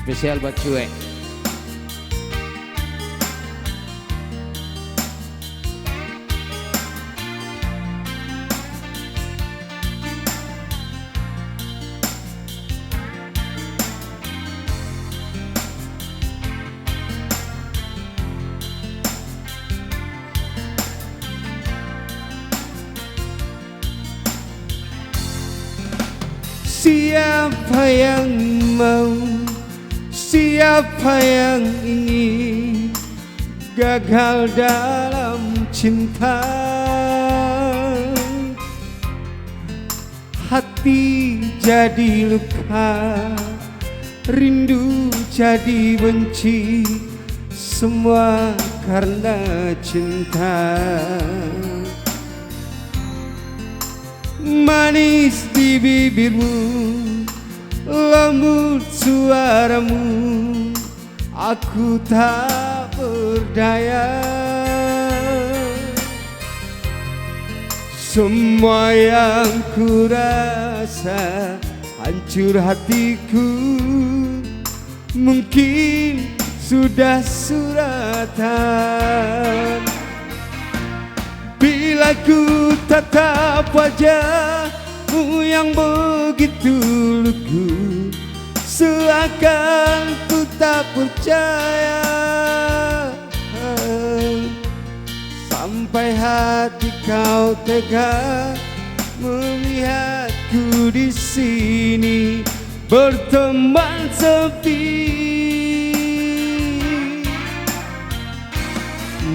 Spesial buat cuek. Siapa yang mau, siapa yang ingin gagal dalam cinta? Hati jadi luka, rindu jadi benci, semua karena cinta. Manis di bibirmu, lembut suaramu, aku tak berdaya. Semua yang ku rasa hancur hatiku, mungkin sudah suratan. Bila ku tatap wajahmu yang begitu lugu, seakan ku tak percaya. Sampai hati kau tega melihatku di sini berteman sepi.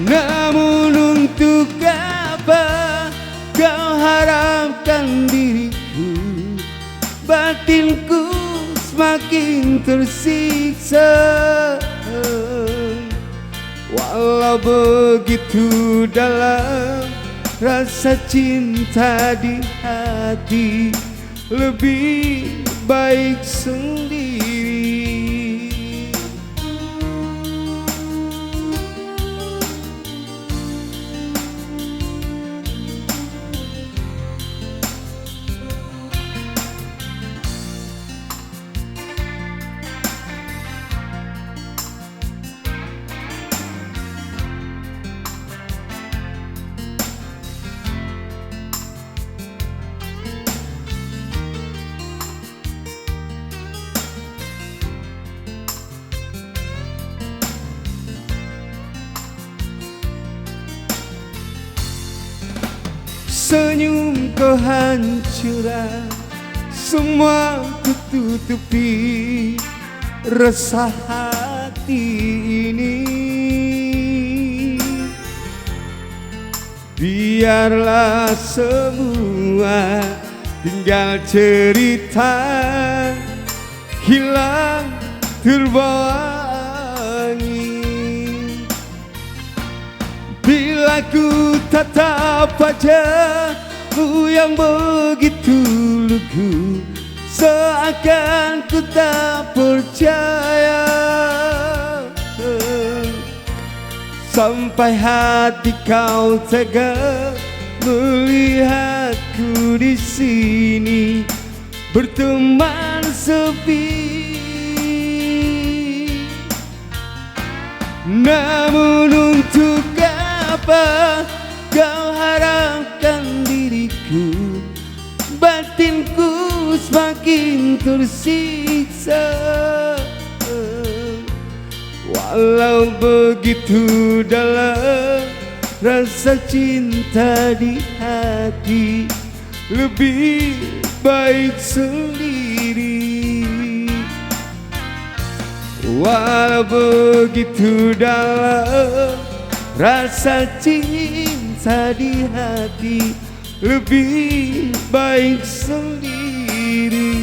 Namun untuk apa kau harapkan diriku? Batinku semakin tersiksa. Walau begitu dalam rasa cinta di hati, lebih baik sendiri. Senyum kehancuran, semua kututupi resah hati ini. Biarlah semua tinggal cerita, hilang terbawa angin. Bila ku tatap wajahmu yang begitu lugu, seakan ku tak percaya. Sampai hati kau tega melihatku di sini berteman sepi. Namun untuk apa kau harapkan diriku? Batinku semakin tersiksa. Walau begitu dalam rasa cinta di hati, lebih baik sendiri. Walau begitu dalam rasa cinta di hati, lebih baik sendiri.